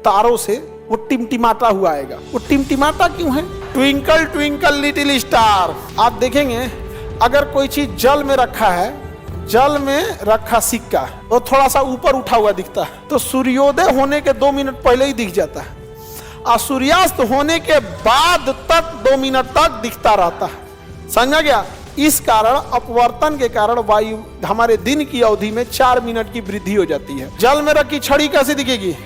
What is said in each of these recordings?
तारों से वो टिमटिमाता हुआ आएगा। वो टिमटिमाता क्यों है? Twinkle twinkle little star. आप देखेंगे अगर कोई चीज जल में रखा है, जल में रखा सिक्का, वो थोड़ा सा ऊपर उठा हुआ दिखता है तो सूर्योदय होने के 2 मिनट पहले ही दिख जाता है, और सूर्यास्त होने के बाद तक 2 मिनट तक दिखता रहता है। समझा गया? इस कारण अपवर्तन के कारण वायु हमारे दिन की अवधि में 4 मिनट की वृद्धि हो जाती है। जल में रखी छड़ी कैसे दिखेगी?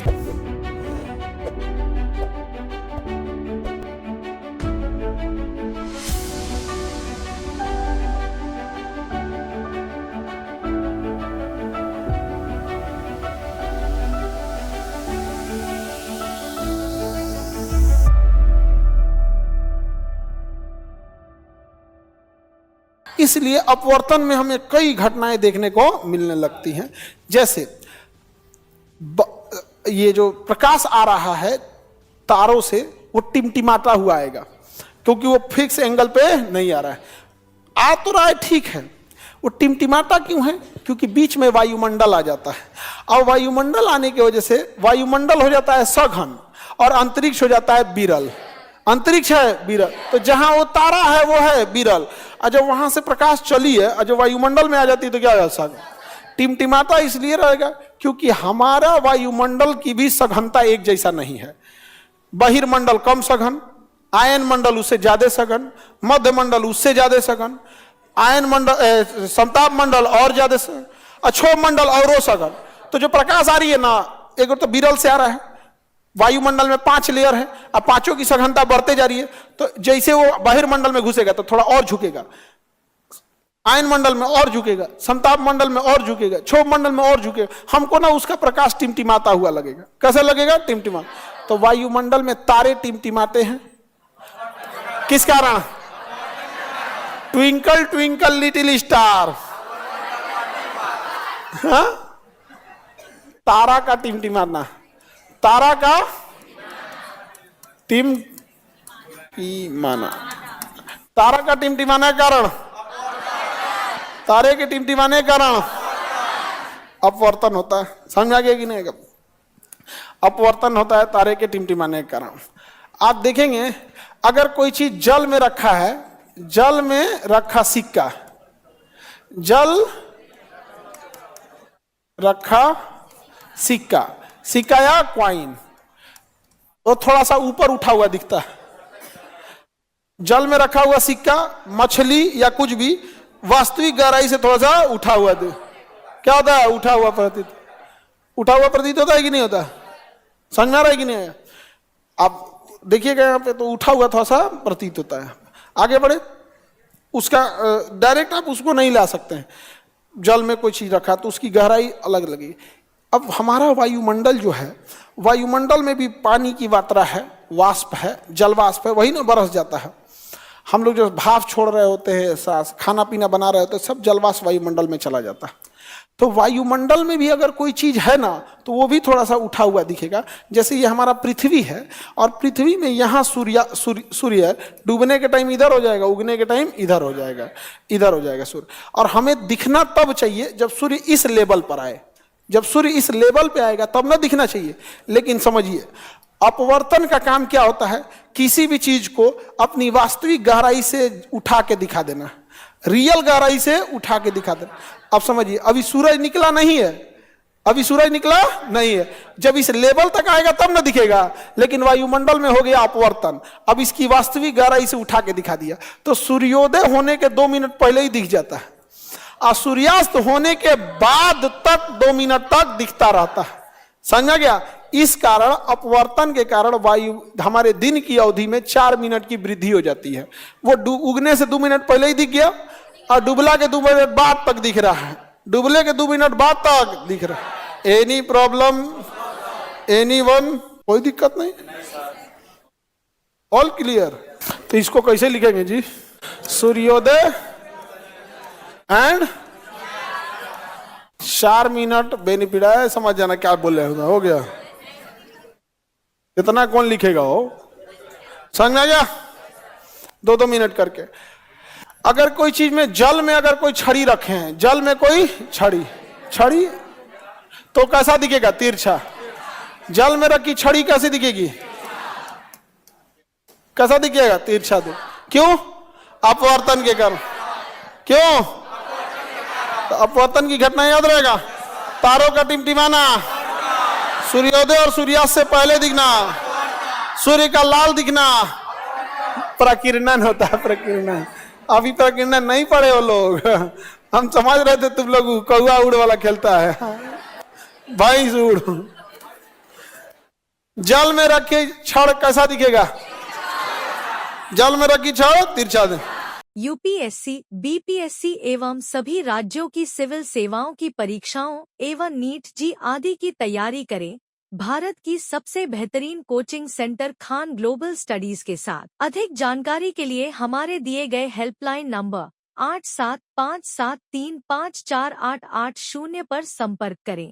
इसलिए अपवर्तन में हमें कई घटनाएं देखने को मिलने लगती हैं। जैसे ये जो प्रकाश आ रहा है तारों से, वो टिमटिमाता हुआ आएगा क्योंकि वो फिक्स एंगल पे नहीं आ रहा है। आ तो रहा है, ठीक है, वो टिमटिमाता क्यों है? क्योंकि बीच में वायुमंडल आ जाता है, और वायुमंडल आने की वजह से वायुमंडल हो जाता है सघन और अंतरिक्ष हो जाता है विरल। अंतरिक्ष है विरल, तो जहां वो तारा है वो है विरल, और जब वहां से प्रकाश चली है और जब वायुमंडल में आ जाती है तो क्या हो जाता है? टिमटिमाता इसलिए रहेगा क्योंकि हमारा वायुमंडल की भी सघनता एक जैसा नहीं है। बहिर्मंडल कम सघन, आयन मंडल उससे ज्यादा सघन, मध्य मंडल उससे ज्यादा सघन, आयन मंडल समताप मंडल और ज्यादा सघन, अक्षोभ मंडल और सघन। तो जो प्रकाश आ रही है ना, एक तो विरल से आ रहा है, वायुमंडल में 5 लेयर है, अब पांचों की सघनता बढ़ते जा रही है, तो जैसे वो बहिर्मंडल में घुसेगा तो थोड़ा और झुकेगा, आयन मंडल में और झुकेगा, समताप मंडल में और झुकेगा, क्षोभ मंडल में और झुकेगा। हमको ना उसका प्रकाश टिमटिमाता हुआ लगेगा। कैसे लगेगा? टिमटिमा। तो वायुमंडल में तारे टिमटिमाते हैं, किस कारण? Twinkle twinkle little star. हाँ? तारा का टिमटिमाना, तारा का टिमटिमाना, तारा का टिमटिमाने के कारण, तारे के टिमटिमाने के कारण अपवर्तन होता है। समझ आ गया कि नहीं? अपवर्तन होता है तारे के टिमटिमाने के कारण। आप देखेंगे अगर कोई चीज जल में रखा है, जल में रखा सिक्का, जल रखा सिक्का, सिक्का या क्वाइन, वो थोड़ा सा ऊपर उठा हुआ दिखता है। जल में रखा हुआ सिक्का, मछली या कुछ भी वास्तविक गहराई से थोड़ा सा उठा हुआ दे, क्या होता है? उठा हुआ प्रतीत, उठा हुआ प्रतीत होता है कि नहीं होता? समझ में आ रहा है कि नहीं? आप देखिएगा यहाँ पे तो उठा हुआ थोड़ा सा प्रतीत होता है। आगे बढ़े, उसका डायरेक्ट आप उसको नहीं ला सकते हैं। जल में कोई चीज रखा तो उसकी गहराई अलग लगेगी। अब हमारा वायुमंडल जो है, वायुमंडल में भी पानी की मात्रा है, वाष्प है, जल वाष्प है, वही ना बरस जाता है। हम लोग जो भाप छोड़ रहे होते हैं, सांस, खाना पीना बना रहे होते हैं, सब जल वाष्प वायुमंडल में चला जाता है। तो वायुमंडल में भी अगर कोई चीज है ना, तो वो भी थोड़ा सा उठा हुआ दिखेगा। जैसे ये हमारा पृथ्वी है, और पृथ्वी में यहाँ सूर्य डूबने के टाइम इधर हो जाएगा, उगने के टाइम इधर हो जाएगा, इधर हो जाएगा सूर्य। और हमें दिखना तब चाहिए जब सूर्य इस लेवल पर आए, जब सूर्य इस लेवल पे आएगा तब ना दिखना चाहिए। लेकिन समझिए अपवर्तन का काम क्या होता है? किसी भी चीज को अपनी वास्तविक गहराई से उठा के दिखा देना, रियल गहराई से उठा के दिखा देना। अब समझिए अभी सूरज निकला नहीं है, अभी सूरज निकला नहीं है, जब इस लेवल तक आएगा तब ना दिखेगा। लेकिन वायुमंडल में हो गया अपवर्तन, अब इसकी वास्तविक गहराई से उठा के दिखा दिया, तो सूर्योदय होने के 2 मिनट पहले ही दिख जाता है, और सूर्यास्त होने के बाद तक 2 मिनट तक दिखता रहता है। समझा गया? इस कारण अपवर्तन के कारण वायु हमारे दिन की अवधि में 4 मिनट की वृद्धि हो जाती है। वो उगने से 2 मिनट पहले ही दिख गया, और डुबला के 2 मिनट बाद तक दिख रहा है, डुबले के 2 मिनट बाद तक दिख रहा है। Any problem? Any one? कोई दिक्कत नहीं, ऑल क्लियर? तो इसको कैसे लिखेंगे जी? सूर्योदय एंड 4 मिनट बेनिफिट है। समझ जाना क्या बोल रहे हो गया? इतना कौन लिखेगा? हो समझ में आ गया? 2-2 मिनट करके। अगर कोई चीज में जल में अगर कोई छड़ी रखे हैं, जल में कोई छड़ी, छड़ी तो कैसा दिखेगा? तिरछा। जल में रखी छड़ी कैसे दिखेगी? कैसा दिखेगा? तिरछा दे। क्यों? अपवर्तन के कारण। क्यों? तो अपवर्तन की घटना याद रहेगा। तारों का टिमटिमाना, सूर्योदय और सूर्यास्त से पहले दिखना, सूर्य का लाल दिखना, प्रकीर्णन होता है। प्रकीर्णन अभी प्रकीर्णन नहीं पढ़े हो लोग। हम समझ रहे थे तुम लोग कौआ उड़ वाला खेलता है, भैंस उड़। जल में रखे छड़ कैसा दिखेगा? जल में रखी छड़ तिरछा दे। यूपीएससी, बीपीएससी एवं सभी राज्यों की सिविल सेवाओं की परीक्षाओं एवं नीट जी आदि की तैयारी करें भारत की सबसे बेहतरीन coaching centre Khan global studies के साथ। अधिक जानकारी के लिए हमारे दिए गए हेल्पलाइन नंबर 8757354880 पर संपर्क करें।